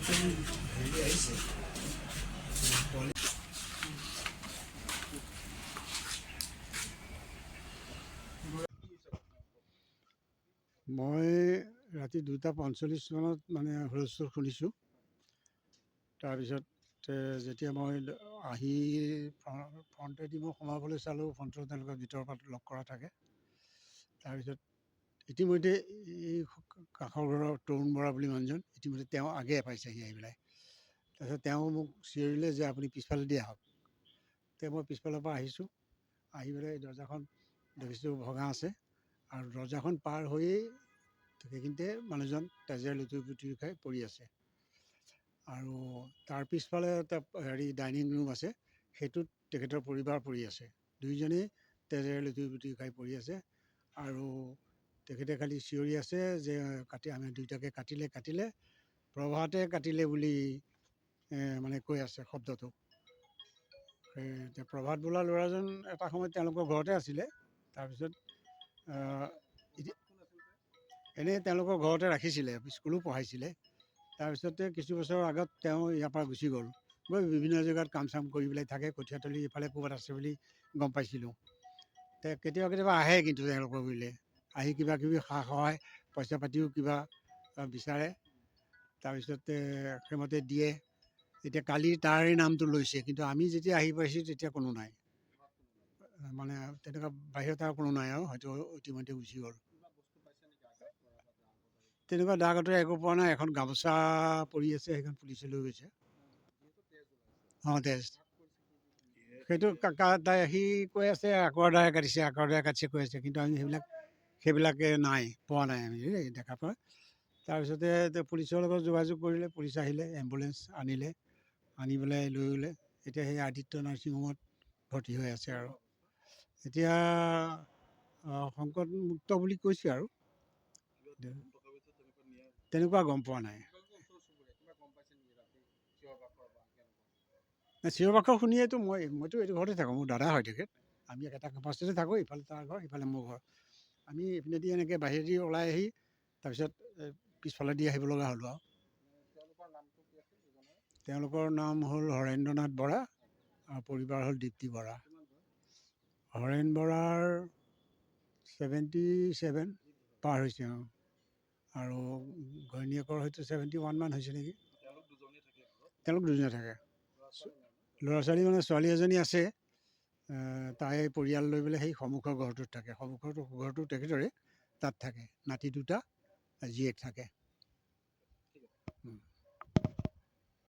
মই ৰাতি 2:45 মানত মানে হুলস্থুল শুনিছোঁ। তাৰপিছত যেতিয়া মই আহি ফ্ৰণ্টেদি মই সোমাবলৈ চালোঁ, ফ্ৰণ্টত তেওঁলোকে ভিতৰৰ পৰা লক কৰা থাকে। তাৰপিছত ইতিমধ্যে এই কাষৰ ঘৰৰ তৰুণ বৰা বুলি মানুহজন, ইতিমধ্যে তেওঁ আগে পাইছেহি আহি পেলাই। তাৰপিছত তেওঁ মোক চিঞৰিলে যে আপুনি পিছফালেদি আহক। তেতিয়া মই পিছফালৰ পৰা আহিছোঁ, আহি পেলাই দৰ্জাখন দেখিছোঁ ভঙা আছে, আৰু দৰ্জাখন পাৰ হৈয়ে সেইখিনিতে মানুহজন তেজেৰে লুতুৰি পুতুৰি খাই পৰি আছে। আৰু তাৰ পিছফালে এটা ডাইনিং ৰুম আছে, সেইটোত তেখেতৰ পৰিবাৰ পৰি আছে। দুয়োজনেই তেজেৰে লুতুৰি পুতুৰি খাই পৰি আছে। আৰু তেখেতে খালি চিঞৰি আছে যে আমি দুয়োটাকে কাটিলে প্ৰভাতে কাটিলে বুলি মানে কৈ আছে শব্দটো। এতিয়া প্ৰভাত বোলা ল'ৰাজন এটা সময়ত তেওঁলোকৰ ঘৰতে আছিলে। তাৰপিছত এনেই তেওঁলোকৰ ঘৰতে ৰাখিছিলে, স্কুলো পঢ়াইছিলে। তাৰপিছতে কিছু বছৰৰ আগত তেওঁ ইয়াৰ পৰা গুচি গ'ল, গৈ বিভিন্ন জেগাত কাম চাম কৰি পেলাই থাকে। কঠীয়াতলি ইফালে ক'ৰবাত আছে বুলি গম পাইছিলোঁ। কেতিয়াবা আহে কিন্তু তেওঁলোকৰ গুৰিলে আহি কিবা কিবি সা সহায় পইচা পাতিও কিবা বিচাৰে। তাৰপিছতে সেইমতে দিয়ে। এতিয়া কালি তাৰে নামটো লৈছে, কিন্তু আমি যেতিয়া আহি পাইছোঁ তেতিয়া কোনো নাই, মানে তেনেকুৱা বাহিৰত আৰু কোনো নাই, আৰু হয়তো ইতিমধ্যে গুচি গ'ল। তেনেকুৱা দাগ আঁতৰে একো পোৱা নাই। এখন গামোচা পৰি আছে, সেইখন পুলিচে লৈ গৈছে। তেজ সেইটো সি কৈ আছে আকৰ দ্বাৰাই কাটিছে কৈ আছে, কিন্তু আমি সেইবিলাকে নাই, পোৱা নাই আমি দেখা পোৱা। তাৰপিছতে পুলিচৰ লগত যোগাযোগ কৰিলে, পুলিচ আহিলে, এম্বুলেঞ্চ আনিলে, আনি পেলাই লৈ গ'লে। এতিয়া সেই আদিত্য নাৰ্ছিং হোমত ভৰ্তি হৈ আছে। আৰু এতিয়া সংকটমুক্ত বুলি কৈছে, আৰু তেনেকুৱা গম পোৱা নাই। চিঞৰ বাখৰ শুনিয়েতো মইতো এইটো ঘৰতে থাকোঁ, মোৰ দাদা হয় তেখেত। আমি এটা কেম্পাছতে থাকোঁ, ইফালে তাৰ ঘৰ, সিফালে মোৰ ঘৰ। আমি এইপিনেদি এনেকৈ বাহিৰেদি ওলাই আহি তাৰপিছত পিছফালেদি আহিব লগা হ'লোঁ। আৰু তেওঁলোকৰ নাম হ'ল হৰেন্দ্ৰনাথ বৰা, আৰু পৰিবাৰ হ'ল দীপ্তি বৰা। হৰেণ বৰাৰ 77 পাৰ হৈছে, আৰু ঘৈণীয়েকৰ হয়তো 71 মান হৈছে নেকি। তেওঁলোক দুজনে থাকে। ল'ৰা ছোৱালী মানে ছোৱালী এজনী আছে, তাই পৰিয়াল লৈ পেলাই সেই সন্মুখৰ ঘৰটোত থাকে। সন্মুখৰ ঘৰটো তেখেতৰে, তাত থাকে। নাতি দুটা, জীয়েক থাকে।